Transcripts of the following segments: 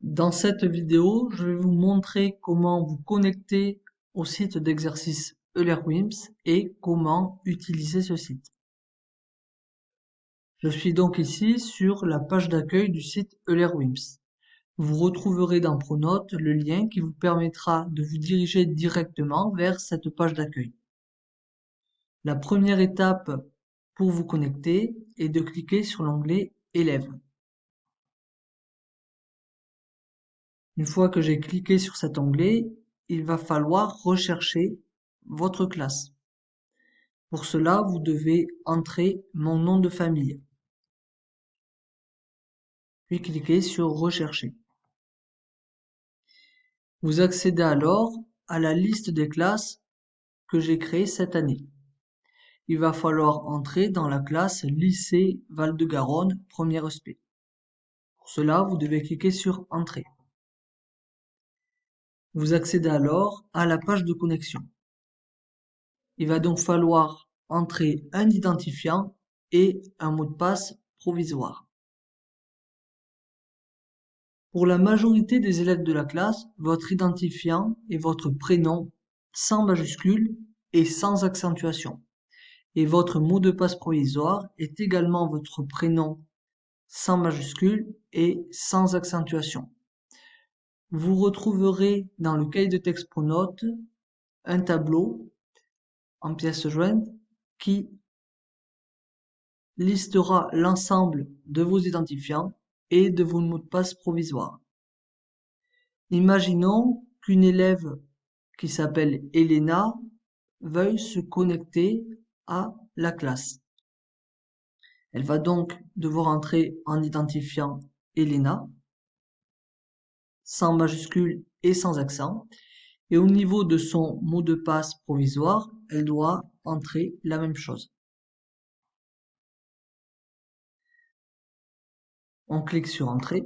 Dans cette vidéo, je vais vous montrer comment vous connecter au site d'exercice Eulerwims et comment utiliser ce site. Je suis donc ici sur la page d'accueil du site Eulerwims. Vous retrouverez dans Pronote le lien qui vous permettra de vous diriger directement vers cette page d'accueil. La première étape pour vous connecter est de cliquer sur l'onglet Élèves. Une fois que j'ai cliqué sur cet onglet, il va falloir rechercher votre classe. Pour cela, vous devez entrer mon nom de famille, puis cliquer sur Rechercher. Vous accédez alors à la liste des classes que j'ai créées cette année. Il va falloir entrer dans la classe Lycée Val-de-Garonne, première SP. Pour cela, vous devez cliquer sur Entrée. Vous accédez alors à la page de connexion. Il va donc falloir entrer un identifiant et un mot de passe provisoire. Pour la majorité des élèves de la classe, votre identifiant est votre prénom sans majuscule et sans accentuation. Et votre mot de passe provisoire est également votre prénom sans majuscule et sans accentuation. Vous retrouverez dans le cahier de texte Pronote un tableau en pièces jointes qui listera l'ensemble de vos identifiants et de vos mots de passe provisoires. Imaginons qu'une élève qui s'appelle Elena veuille se connecter à la classe. Elle va donc devoir entrer en identifiant Elena, sans majuscule et sans accent. Et au niveau de son mot de passe provisoire, elle doit entrer la même chose. On clique sur Entrée.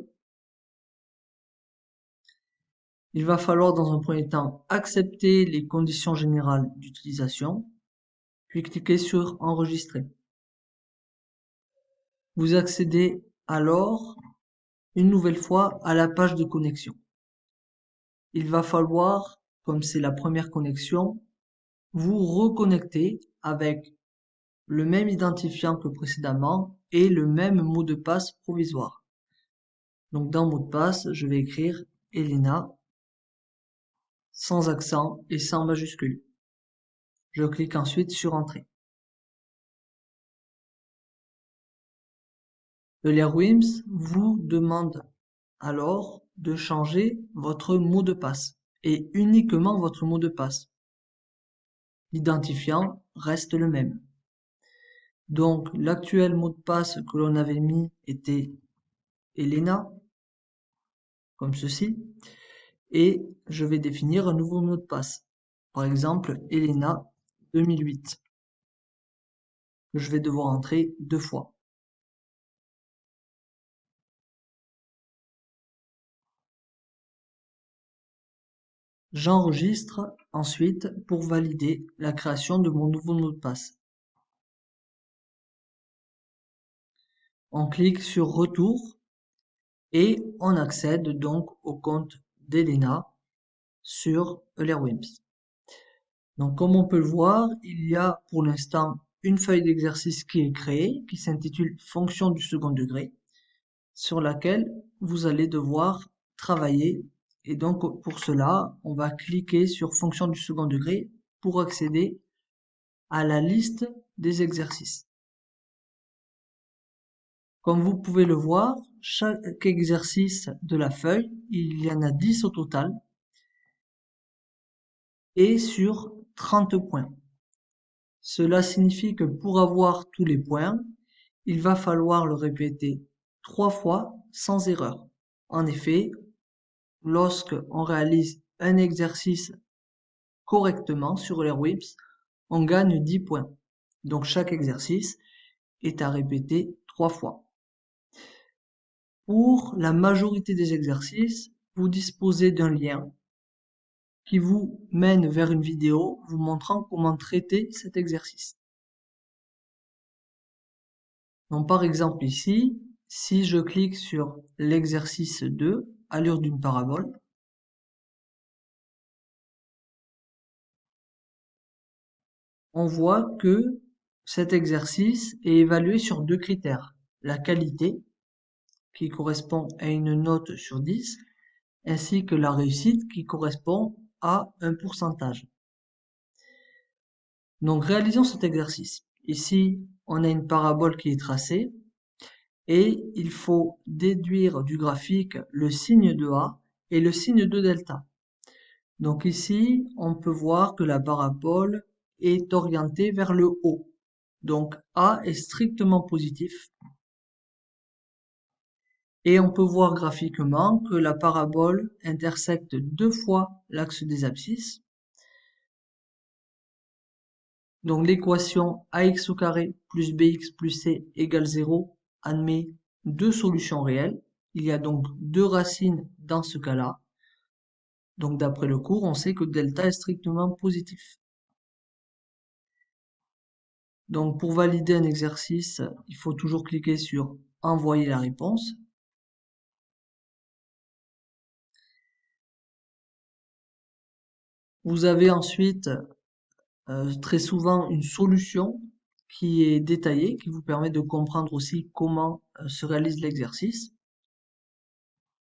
Il va falloir dans un premier temps accepter les conditions générales d'utilisation, puis cliquer sur Enregistrer. Vous accédez alors une nouvelle fois à la page de connexion. Il va falloir, comme c'est la première connexion, vous reconnecter avec le même identifiant que précédemment et le même mot de passe provisoire. Donc dans mot de passe, je vais écrire Elena sans accent et sans majuscule. Je clique ensuite sur Entrée. Eulerwims vous demande alors de changer votre mot de passe et uniquement votre mot de passe. L'identifiant reste le même. Donc l'actuel mot de passe que l'on avait mis était Elena, comme ceci, et je vais définir un nouveau mot de passe. Par exemple, Elena 2008, que je vais devoir entrer 2 fois. J'enregistre ensuite pour valider la création de mon nouveau mot de passe. On clique sur Retour et on accède donc au compte d'Elena sur Eulerwims. Donc comme on peut le voir, il y a pour l'instant une feuille d'exercice qui est créée, qui s'intitule Fonction du second degré, sur laquelle vous allez devoir travailler. Et donc pour cela, on va cliquer sur Fonction du second degré pour accéder à la liste des exercices. Comme vous pouvez le voir, chaque exercice de la feuille, il y en a 10 au total, et sur 30 points. Cela signifie que pour avoir tous les points, il va falloir le répéter 3 fois sans erreur. En effet, lorsque on réalise un exercice correctement sur Eulerwims, on gagne 10 points. Donc chaque exercice est à répéter 3 fois. Pour la majorité des exercices, vous disposez d'un lien qui vous mène vers une vidéo vous montrant comment traiter cet exercice. Donc par exemple ici, si je clique sur l'exercice 2, allure d'une parabole, on voit que cet exercice est évalué sur deux critères. La qualité, qui correspond à une note sur 10, ainsi que la réussite, qui correspond à un pourcentage. Donc réalisons cet exercice. Ici, on a une parabole qui est tracée et il faut déduire du graphique le signe de A et le signe de delta. Donc ici, on peut voir que la parabole est orientée vers le haut. Donc A est strictement positif. Et on peut voir graphiquement que la parabole intersecte deux fois l'axe des abscisses. Donc l'équation ax au carré plus bx plus c égale 0 admet deux solutions réelles. Il y a donc deux racines dans ce cas-là. Donc d'après le cours, on sait que delta est strictement positif. Donc pour valider un exercice, il faut toujours cliquer sur envoyer la réponse. Vous avez ensuite très souvent une solution qui est détaillée, qui vous permet de comprendre aussi comment se réalise l'exercice.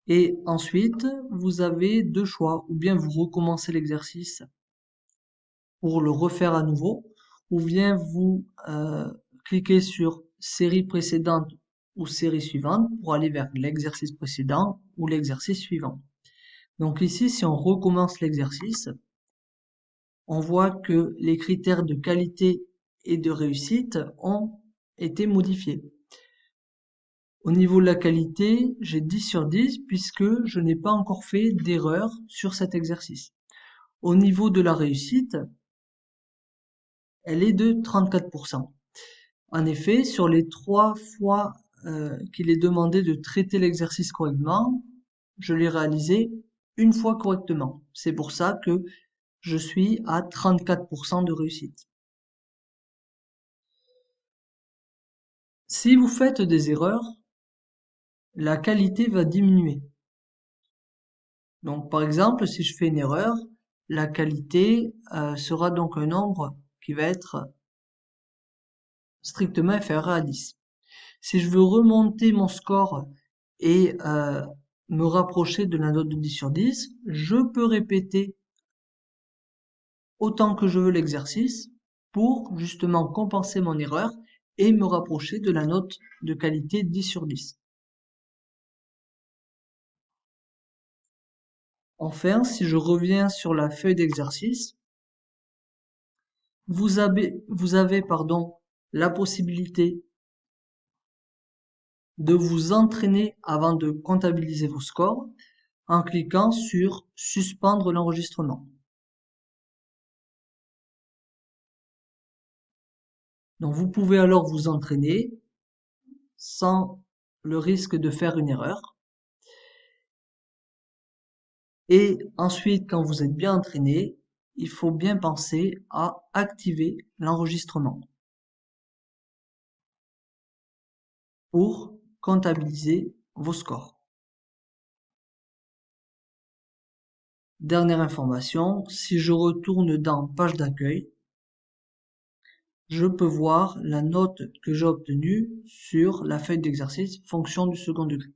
Et ensuite, vous avez deux choix, ou bien vous recommencez l'exercice pour le refaire à nouveau, ou bien vous cliquez sur série précédente ou série suivante pour aller vers l'exercice précédent ou l'exercice suivant. Donc ici, si on recommence l'exercice, on voit que les critères de qualité et de réussite ont été modifiés. Au niveau de la qualité, j'ai 10 sur 10 puisque je n'ai pas encore fait d'erreur sur cet exercice. Au niveau de la réussite, elle est de 34%. En effet, sur les 3 fois qu'il est demandé de traiter l'exercice correctement, je l'ai réalisé une fois correctement. C'est pour ça que je suis à 34% de réussite. Si vous faites des erreurs, la qualité va diminuer. Donc par exemple, si je fais une erreur, la qualité sera donc un nombre qui va être strictement inférieur à 10. Si je veux remonter mon score et me rapprocher de la note de 10 sur 10, je peux répéter autant que je veux l'exercice pour justement compenser mon erreur et me rapprocher de la note de qualité 10 sur 10. Enfin, si je reviens sur la feuille d'exercice, vous avez la possibilité de vous entraîner avant de comptabiliser vos scores en cliquant sur suspendre l'enregistrement. Donc vous pouvez alors vous entraîner sans le risque de faire une erreur. Et ensuite, quand vous êtes bien entraîné, il faut bien penser à activer l'enregistrement pour comptabiliser vos scores. Dernière information, si je retourne dans page d'accueil, je peux voir la note que j'ai obtenue sur la feuille d'exercice fonction du second degré.